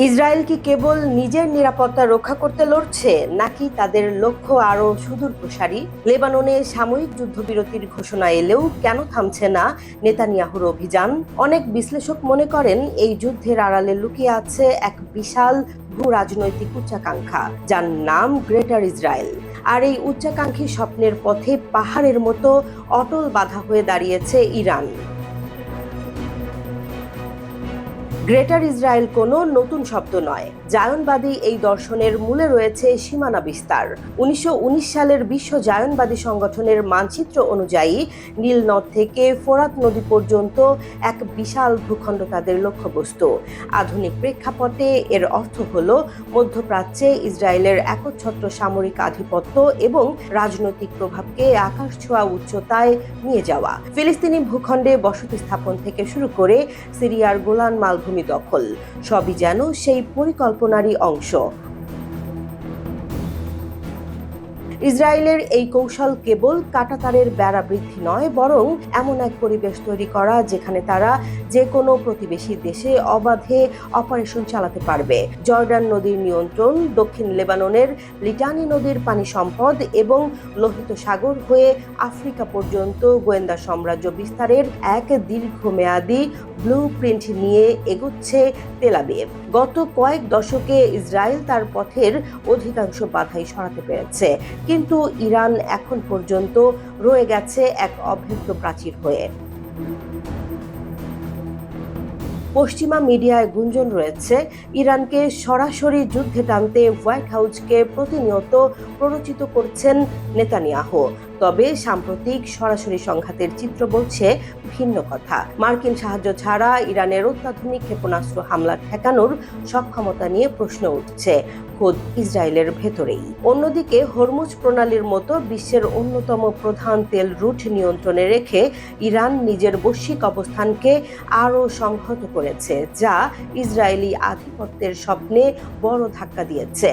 Israel কি কেবল নিজের নিরাপত্তা রক্ষা করতে লড়ছে, নাকি তাদের লক্ষ্য আরও সুদূর প্রসারী? লেবাননে সাময়িক যুদ্ধবিরতির ঘোষণা এলেও কেন থামছে না নেতানিয়াহুর অভিযান? অনেক বিশ্লেষক মনে করেন এই যুদ্ধের আড়ালে লুকিয়ে আছে এক বিশাল ভূ রাজনৈতিক উচ্চাকাঙ্ক্ষা, যার নাম গ্রেটার ইসরায়েল। আর এই উচ্চাকাঙ্ক্ষী স্বপ্নের পথে পাহাড়ের মতো অটল বাধা হয়ে দাঁড়িয়েছে ইরান। গ্রেটার ইসরায়েল কোনো নতুন শব্দ নয়। জায়নবাদী এই দর্শনের মূলে রয়েছে সীমানা বিস্তার। 1919 সালের বিশ্ব জায়নবাদী সংগঠনের মানচিত্র অনুযায়ী নীল নদ থেকে ফোরাত নদী পর্যন্ত এক বিশাল ভূখণ্ড তাদের লক্ষ্যবস্তু। আধুনিক প্রেক্ষাপটে এর অর্থ হল মধ্যপ্রাচ্যে ইসরায়েলের একচ্ছত্র সামরিক আধিপত্য এবং রাজনৈতিক প্রভাবকে আকাশ ছোঁয়া উচ্চতায় নিয়ে যাওয়া। ফিলিস্তিনি ভূখণ্ডে বসতি স্থাপন থেকে শুরু করে সিরিয়ার গোলান মালভূমি দখল, সবই যেন সেই পরিকল্পনারই অংশ। ইসরায়েলের এই কৌশল কেবল কাঁটাতারের বেড়া বৃদ্ধি নয়, বরং এমন এক পরিবেশ তৈরি করা যেখানে তারা যে কোনো প্রতিবেশী দেশে অবাধে অপারেশন চালাতে পারবে। জর্ডান নদীর নিয়ন্ত্রণ, দক্ষিণ লেবাননের লিটানি নদীর পানি সম্পদ এবং লোহিত সাগর হয়ে আফ্রিকা পর্যন্ত গোয়েন্দা সাম্রাজ্য বিস্তারের এক দীর্ঘমেয়াদী ব্লু প্রিন্ট নিয়ে এগোচ্ছে তেল আবিব। গত কয়েক দশকে ইসরায়েল তার পথের অধিকাংশ বাধাই সরাতে পেরেছে, কিন্তু ইরান এখন পর্যন্ত রয়ে গেছে এক অভেদ্য প্রাচীর হয়ে। পশ্চিমা মিডিয়ায় গুঞ্জন রয়েছে, ইরানকে সরাসরি যুদ্ধে টানতে হোয়াইট হাউসকে প্রতিনিয়ত প্ররোচিত করছেন নেতানিয়াহু। তবে সাম্প্রতিক সরাসরি সংঘাতের চিত্র বলছে ভিন্ন কথা। মার্কিন সাহায্য ছাড়া ইরানের অত্যাধুনিক ক্ষেপণাস্ত্র হামলা ঠেকানোর সক্ষমতা নিয়ে প্রশ্ন উঠছে খোদ ইসরায়েলের ভেতরেই। অন্যদিকে হরমুজ প্রণালীর মতো বিশ্বের অন্যতম প্রধান তেল রুট নিয়ন্ত্রণে রেখে ইরান নিজের বৈশ্বিক অবস্থানকে আরও সংহত করেছে, যা ইসরায়েলি আধিপত্যের স্বপ্নে বড় ধাক্কা দিয়েছে।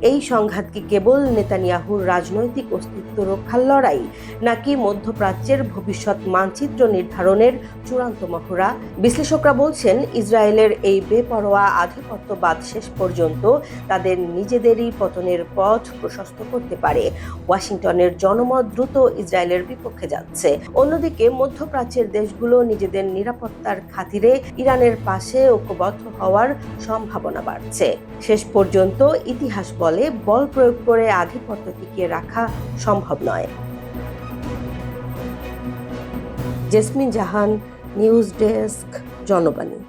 এই সংঘাত কি কেবল নেতানিয়াহুর রাজনৈতিক অস্তিত্ব রক্ষার লড়াই, নাকি মধ্যপ্রাচ্যের ভবিষ্যৎ মানচিত্র নির্ধারণের চূড়ান্ত মহড়া? বিশ্লেষকরা বলছেন, ইসরায়েলের এই বেপরোয়া আধিপত্যবাদ শেষ পর্যন্ত তাদের নিজেদেরই পতনের পথ প্রশস্ত করতে পারে। ওয়াশিংটনের জনমত দ্রুত ইসরায়েলের বিপক্ষে যাচ্ছে। অন্যদিকে মধ্যপ্রাচ্যের দেশগুলো নিজেদের নিরাপত্তার খাতিরে ইরানের পাশে ঐক্যবদ্ধ হওয়ার সম্ভাবনা বাড়ছে। শেষ পর্যন্ত ইতিহাস বলে, বল প্রয়োগ করে আধিপত্য টিকিয়ে রাখা সম্ভব নয়। জেসমিন জাহান, নিউজ ডেস্ক, জনবাণী।